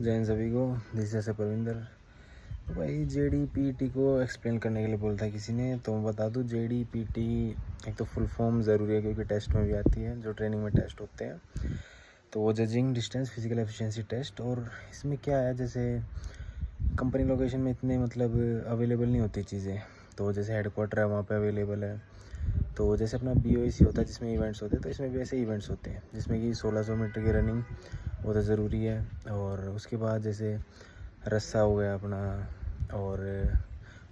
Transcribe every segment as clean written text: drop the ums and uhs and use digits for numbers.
जय हिंद सभी को। दिस जैसे परविंदर। तो भाई जेडीपीटी को एक्सप्लेन करने के लिए बोलता है किसी ने, तो मैं बता दूं जेडीपीटी एक तो फुल फॉर्म ज़रूरी है क्योंकि टेस्ट में भी आती है, जो ट्रेनिंग में टेस्ट होते हैं। तो वो judging distance physical efficiency test. और इसमें क्या है, जैसे कंपनी लोकेशन में इतने अवेलेबल नहीं होती चीज़ें। तो जैसे हेडक्वार्टर है वहाँ पे अवेलेबल है। तो जैसे अपना BOEC होता है जिसमें इवेंट्स होते हैं, तो इसमें भी ऐसे इवेंट्स होते हैं जिसमें कि 1600 मीटर की रनिंग वो तो ज़रूरी है। और उसके बाद जैसे रस्सा हो गया अपना, और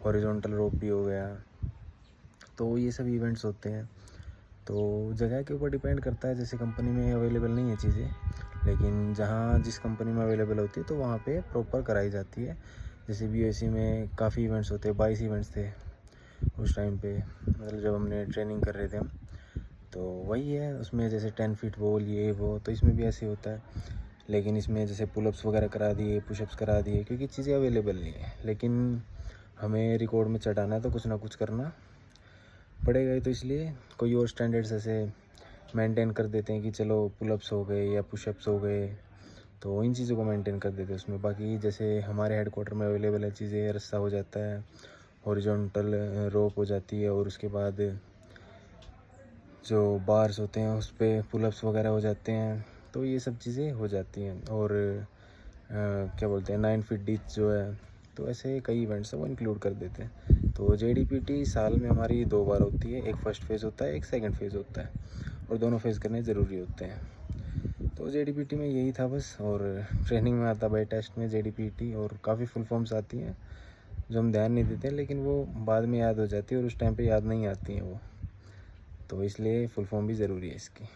हॉरिजॉन्टल रोप भी हो गया। तो ये सब इवेंट्स होते हैं। तो जगह के ऊपर डिपेंड करता है, जैसे कंपनी में अवेलेबल नहीं है चीज़ें, लेकिन जहाँ जिस कंपनी में अवेलेबल होती है तो वहाँ पे प्रॉपर कराई जाती है। जैसे BOEC में काफ़ी इवेंट्स होते हैं, 22 इवेंट्स थे उस टाइम पे, मतलब जब हमने ट्रेनिंग कर रहे थे हम। तो वही है, उसमें जैसे 10 फीट वॉल ये वो, तो इसमें भी ऐसे होता है। लेकिन इसमें जैसे पुलअप्स वगैरह करा दिए, पुशअप्स करा दिए, क्योंकि चीज़ें अवेलेबल नहीं है। लेकिन हमें रिकॉर्ड में चढ़ाना है तो कुछ ना कुछ करना पड़ेगा ही। तो इसलिए कोई और स्टैंडर्ड्स ऐसे मेंटेन कर देते हैं कि चलो पुलअप्स हो गए या पुशअप्स हो गए, तो इन चीज़ों को मेंटेन कर देते हैं उसमें। बाकी जैसे हमारे हेडक्वार्टर में अवेलेबल है चीज़ें, रस्सा हो जाता है, हॉरिजॉन्टल रोप हो जाती है, और उसके बाद जो बार्स होते हैं उस पर पुलअप्स वगैरह हो जाते हैं। तो ये सब चीज़ें हो जाती हैं। और क्या बोलते हैं 9 फीट डिच जो है, तो ऐसे कई इवेंट्स हैं वो इंक्लूड कर देते हैं। तो जेडीपीटी साल में हमारी 2 बार होती है, एक फ़र्स्ट फेज़ होता है, एक सेकंड फेज़ होता है, और दोनों फेज़ करने ज़रूरी होते हैं। तो जेडीपीटी में यही था बस। और ट्रेनिंग में आता भाई टेस्ट में जेडीपीटी, और काफ़ी फुल फॉर्म्स आती हैं जो हम ध्यान नहीं देते हैं, लेकिन वो बाद में याद हो जाती है और उस टाइम पे याद नहीं आती हैं वो। तो इसलिए फुल फॉर्म भी ज़रूरी है इसकी।